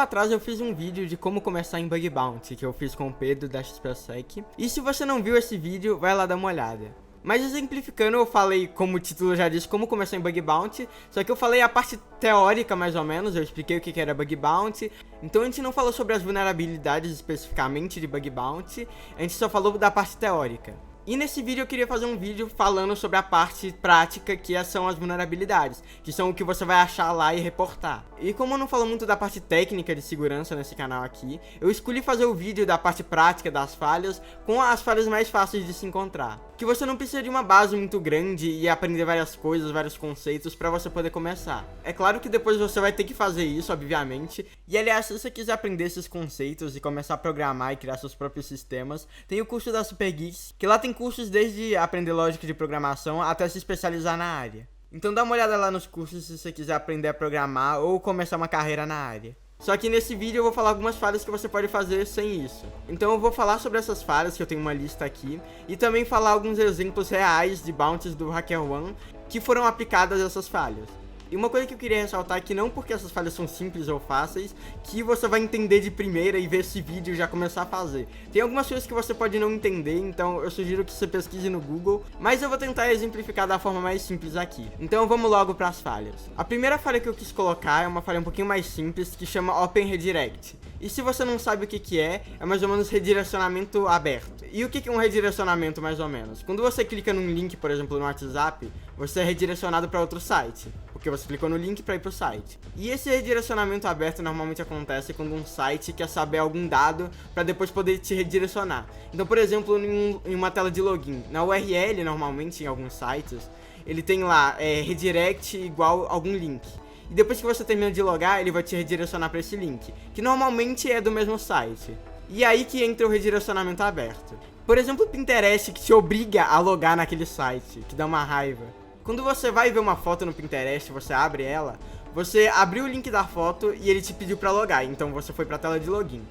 atrás eu fiz um vídeo de como começar em Bug Bounty, que eu fiz com o Pedro da XPSec. E se você não viu esse vídeo, vai lá dar uma olhada. Mas exemplificando, eu falei, como o título já diz, como começar em Bug Bounty. Só que eu falei a parte teórica, mais ou menos, eu expliquei o que era Bug Bounty. Então a gente não falou sobre as vulnerabilidades especificamente de Bug Bounty, a gente só falou da parte teórica. E nesse vídeo eu queria fazer um vídeo falando sobre a parte prática, que são as vulnerabilidades, que são o que você vai achar lá e reportar. E como eu não falo muito da parte técnica de segurança nesse canal aqui, eu escolhi fazer o vídeo da parte prática das falhas, com as falhas mais fáceis de se encontrar. Que você não precisa de uma base muito grande e aprender várias coisas, vários conceitos para você poder começar. É claro que depois você vai ter que fazer isso, obviamente. E aliás, se você quiser aprender esses conceitos e começar a programar e criar seus próprios sistemas, tem o curso da Super Geeks, que lá tem cursos desde aprender lógica de programação até se especializar na área. Então dá uma olhada lá nos cursos se você quiser aprender a programar ou começar uma carreira na área. Só que nesse vídeo eu vou falar algumas falhas que você pode fazer sem isso. Então eu vou falar sobre essas falhas, que eu tenho uma lista aqui, e também falar alguns exemplos reais de bounties do HackerOne que foram aplicadas a essas falhas. E uma coisa que eu queria ressaltar é que não porque essas falhas são simples ou fáceis, que você vai entender de primeira e ver esse vídeo e já começar a fazer. Tem algumas coisas que você pode não entender, então eu sugiro que você pesquise no Google, mas eu vou tentar exemplificar da forma mais simples aqui. Então vamos logo para as falhas. A primeira falha que eu quis colocar é uma falha um pouquinho mais simples, que chama Open Redirect. E se você não sabe o que é mais ou menos redirecionamento aberto. E o que é um redirecionamento mais ou menos? Quando você clica num link, por exemplo, no WhatsApp, você é redirecionado para outro site, porque você clicou no link para ir para o site. E esse redirecionamento aberto normalmente acontece quando um site quer saber algum dado para depois poder te redirecionar. Então, por exemplo, em uma tela de login, na URL, normalmente em alguns sites, ele tem lá redirect igual algum link. E depois que você termina de logar, ele vai te redirecionar para esse link, que normalmente é do mesmo site. E aí que entra o redirecionamento aberto. Por exemplo, o Pinterest, que te obriga a logar naquele site, que dá uma raiva. Quando você vai ver uma foto no Pinterest, você abre ela, você abriu o link da foto e ele te pediu para logar, então você foi para a tela de login.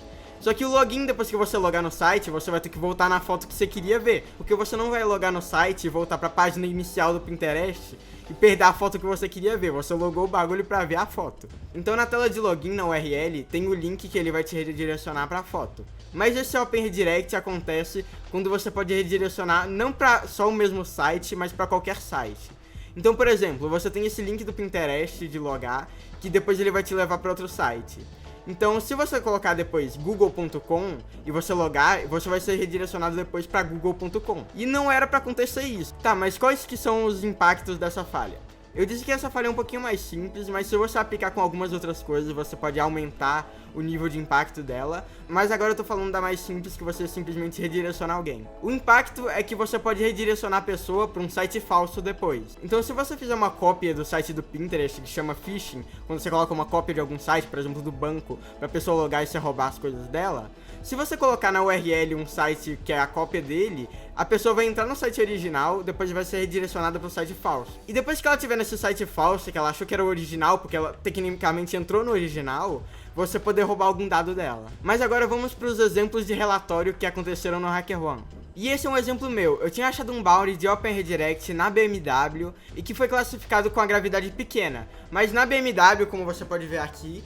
Só que o login, depois que você logar no site, você vai ter que voltar na foto que você queria ver, porque você não vai logar no site e voltar para a página inicial do Pinterest e perder a foto que você queria ver, você logou o bagulho para ver a foto. Então na tela de login, na URL, tem o link que ele vai te redirecionar para a foto. Mas esse Open Redirect acontece quando você pode redirecionar não para só o mesmo site, mas para qualquer site. Então, por exemplo, você tem esse link do Pinterest de logar, que depois ele vai te levar para outro site. Então, se você colocar depois google.com e você logar, você vai ser redirecionado depois para google.com. E não era para acontecer isso. Tá, mas quais que são os impactos dessa falha? Eu disse que essa falha é um pouquinho mais simples, mas se você aplicar com algumas outras coisas, você pode aumentar o nível de impacto dela. Mas agora eu tô falando da mais simples, que você simplesmente redireciona alguém. O impacto é que você pode redirecionar a pessoa para um site falso depois. Então se você fizer uma cópia do site do Pinterest, que chama phishing, quando você coloca uma cópia de algum site, por exemplo do banco, pra pessoa logar e você roubar as coisas dela, se você colocar na URL um site que é a cópia dele, a pessoa vai entrar no site original, depois vai ser redirecionada para o site falso. E depois que ela estiver nesse site falso, que ela achou que era o original, porque ela tecnicamente entrou no original, você poder roubar algum dado dela. Mas agora vamos para os exemplos de relatório que aconteceram no HackerOne. E esse é um exemplo meu. Eu tinha achado um bounty de Open Redirect na BMW e que foi classificado com a gravidade pequena. Mas na BMW, como você pode ver aqui,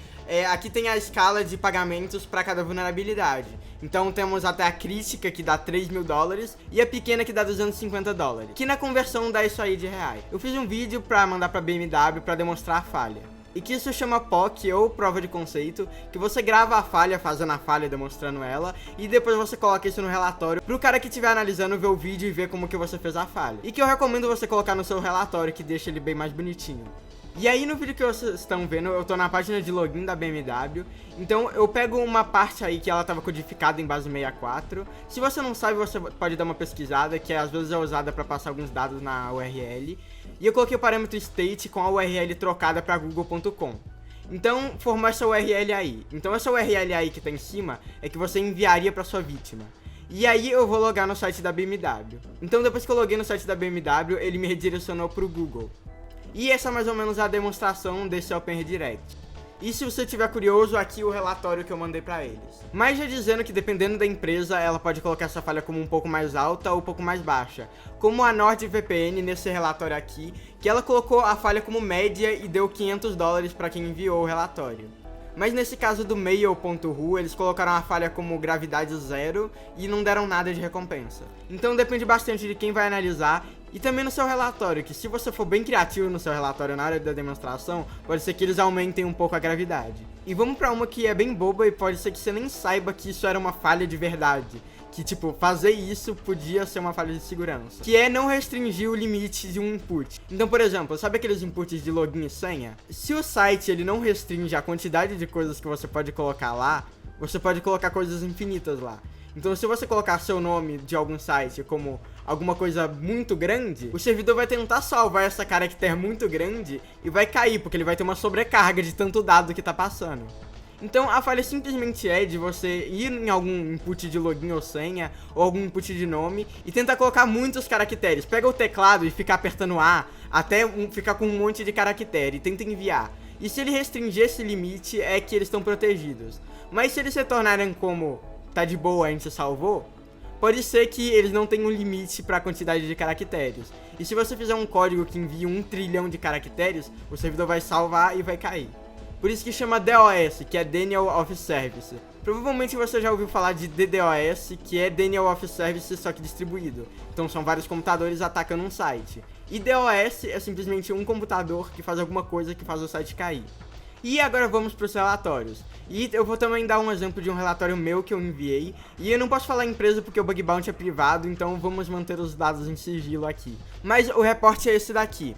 aqui tem a escala de pagamentos para cada vulnerabilidade. Então temos até a crítica, que dá 3 mil dólares, e a pequena, que dá 250 dólares. Que na conversão dá isso aí de reais. Eu fiz um vídeo para mandar para BMW para demonstrar a falha. E que isso chama POC, ou prova de conceito, que você grava a falha, fazendo a falha, demonstrando ela, e depois você coloca isso no relatório pro cara que estiver analisando ver o vídeo e ver como que você fez a falha. E que eu recomendo você colocar no seu relatório, que deixa ele bem mais bonitinho. E aí no vídeo que vocês estão vendo, eu tô na página de login da BMW, então eu pego uma parte aí que ela estava codificada em base 64. Se você não sabe, você pode dar uma pesquisada, que às vezes é usada para passar alguns dados na URL. E eu coloquei o parâmetro state com a URL trocada para google.com. Então formou essa URL aí. Então essa URL aí que tá em cima é que você enviaria para sua vítima. E aí eu vou logar no site da BMW. Então depois que eu loguei no site da BMW, ele me redirecionou pro Google. E essa é mais ou menos a demonstração desse Open Redirect. E se você tiver curioso, aqui o relatório que eu mandei pra eles. Mas já dizendo que dependendo da empresa, ela pode colocar essa falha como um pouco mais alta ou um pouco mais baixa. Como a NordVPN nesse relatório aqui, que ela colocou a falha como média e deu 500 dólares pra quem enviou o relatório. Mas nesse caso do mail.ru, eles colocaram a falha como gravidade 0 e não deram nada de recompensa. Então depende bastante de quem vai analisar e também no seu relatório, que se você for bem criativo no seu relatório na hora da demonstração, pode ser que eles aumentem um pouco a gravidade. E vamos pra uma que é bem boba e pode ser que você nem saiba que isso era uma falha de verdade. Que, tipo, fazer isso podia ser uma falha de segurança. Que é não restringir o limite de um input. Então, por exemplo, sabe aqueles inputs de login e senha? Se o site ele não restringe a quantidade de coisas que você pode colocar lá, você pode colocar coisas infinitas lá. Então, se você colocar seu nome de algum site como alguma coisa muito grande, o servidor vai tentar salvar essa caractere muito grande e vai cair, porque ele vai ter uma sobrecarga de tanto dado que tá passando. Então a falha simplesmente é de você ir em algum input de login ou senha, ou algum input de nome, e tentar colocar muitos caracteres. Pega o teclado e fica apertando A, até ficar com um monte de caractere, e tenta enviar. E se ele restringir esse limite, é que eles estão protegidos. Mas se eles se tornarem como tá de boa, a gente salvou, pode ser que eles não tenham um limite para a quantidade de caracteres. E se você fizer um código que envie 1 trilhão de caracteres, o servidor vai salvar e vai cair. Por isso que chama DOS, que é Denial of Service. Provavelmente você já ouviu falar de DDoS, que é Denial of Service, só que distribuído. Então são vários computadores atacando um site. E DOS é simplesmente um computador que faz alguma coisa que faz o site cair. E agora vamos para os relatórios. E eu vou também dar um exemplo de um relatório meu que eu enviei. E eu não posso falar empresa porque o bug bounty é privado, então vamos manter os dados em sigilo aqui. Mas o reporte é esse daqui.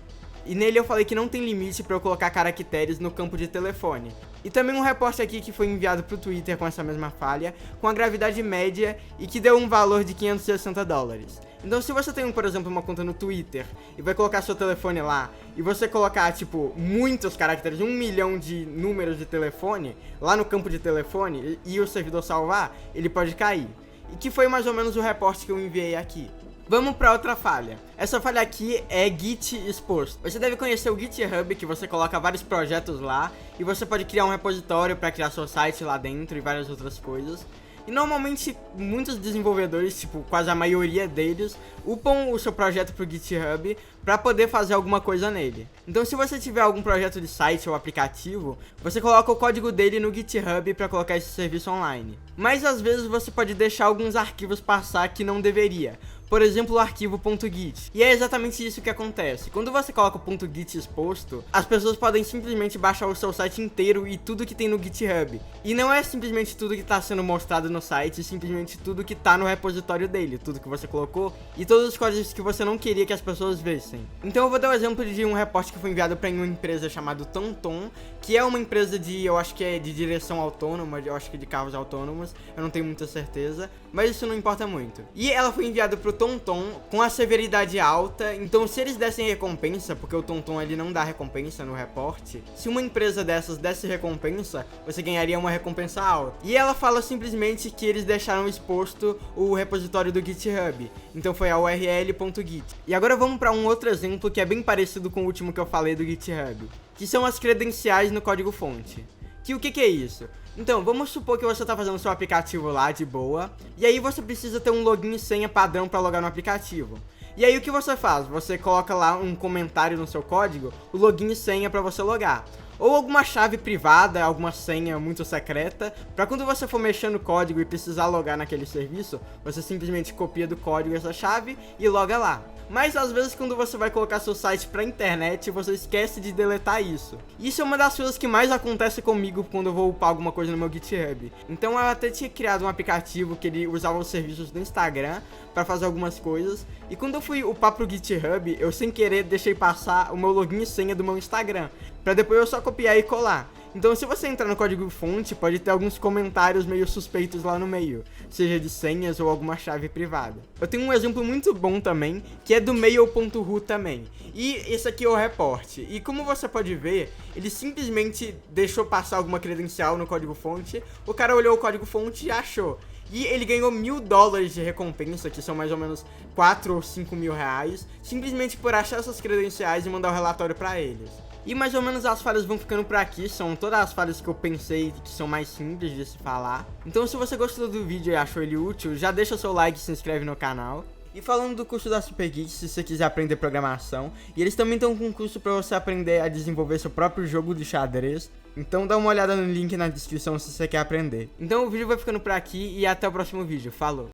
E nele eu falei que não tem limite para eu colocar caracteres no campo de telefone. E também um reporte aqui que foi enviado pro Twitter com essa mesma falha, com a gravidade média e que deu um valor de $560. Então se você tem, por exemplo, uma conta no Twitter e vai colocar seu telefone lá, e você colocar, tipo, muitos caracteres, 1 milhão de números de telefone, lá no campo de telefone, e o servidor salvar, ele pode cair. E que foi mais ou menos o reporte que eu enviei aqui. Vamos para outra falha. Essa falha aqui é Git exposto. Você deve conhecer o GitHub, que você coloca vários projetos lá e você pode criar um repositório para criar seu site lá dentro e várias outras coisas. E normalmente muitos desenvolvedores, tipo quase a maioria deles, upam o seu projeto pro GitHub para poder fazer alguma coisa nele. Então se você tiver algum projeto de site ou aplicativo, você coloca o código dele no GitHub para colocar esse serviço online. Mas às vezes você pode deixar alguns arquivos passar que não deveria. Por exemplo, o arquivo .git. E é exatamente isso que acontece. Quando você coloca o .git exposto, as pessoas podem simplesmente baixar o seu site inteiro e tudo que tem no GitHub. E não é simplesmente tudo que está sendo mostrado no site, simplesmente tudo que está no repositório dele, tudo que você colocou e todos os códigos que você não queria que as pessoas vissem. Então eu vou dar um exemplo de um reporte que foi enviado para uma empresa chamada TomTom, que é uma empresa eu acho que é de direção autônoma, eu acho que de carros autônomos, eu não tenho muita certeza, mas isso não importa muito. E ela foi enviada pro TomTom com a severidade alta, então se eles dessem recompensa, porque o TomTom ele não dá recompensa no reporte, se uma empresa dessas desse recompensa, você ganharia uma recompensa alta. E ela fala simplesmente que eles deixaram exposto o repositório do GitHub, então foi a url.git. E agora vamos para um outro exemplo que é bem parecido com o último que eu falei do GitHub, que são as credenciais no código-fonte. O que é isso? Então, vamos supor que você está fazendo seu aplicativo lá de boa, e aí você precisa ter um login e senha padrão para logar no aplicativo. E aí o que você faz? Você coloca lá um comentário no seu código, o login e senha para você logar. Ou alguma chave privada, alguma senha muito secreta, para quando você for mexer no código e precisar logar naquele serviço, você simplesmente copia do código essa chave e loga lá. Mas às vezes quando você vai colocar seu site pra internet, você esquece de deletar isso. Isso é uma das coisas que mais acontece comigo quando eu vou upar alguma coisa no meu GitHub. Então eu até tinha criado um aplicativo que ele usava os serviços do Instagram pra fazer algumas coisas. E quando eu fui upar pro GitHub, eu sem querer deixei passar o meu login e senha do meu Instagram, pra depois eu só copiar e colar. Então se você entrar no código fonte, pode ter alguns comentários meio suspeitos lá no meio, seja de senhas ou alguma chave privada. Eu tenho um exemplo muito bom também, que é do mail.ru também. E esse aqui é o reporte. E como você pode ver, ele simplesmente deixou passar alguma credencial no código fonte, o cara olhou o código fonte e achou. E ele ganhou $1.000 de recompensa, que são mais ou menos 4 ou 5 mil reais, simplesmente por achar essas credenciais e mandar o relatório pra eles. E mais ou menos as falhas vão ficando por aqui, são todas as falhas que eu pensei que são mais simples de se falar. Então se você gostou do vídeo e achou ele útil, já deixa seu like e se inscreve no canal. E falando do curso da Super Geeks, se você quiser aprender programação, e eles também estão com um curso para você aprender a desenvolver seu próprio jogo de xadrez. Então dá uma olhada no link na descrição se você quer aprender. Então o vídeo vai ficando por aqui e até o próximo vídeo. Falou!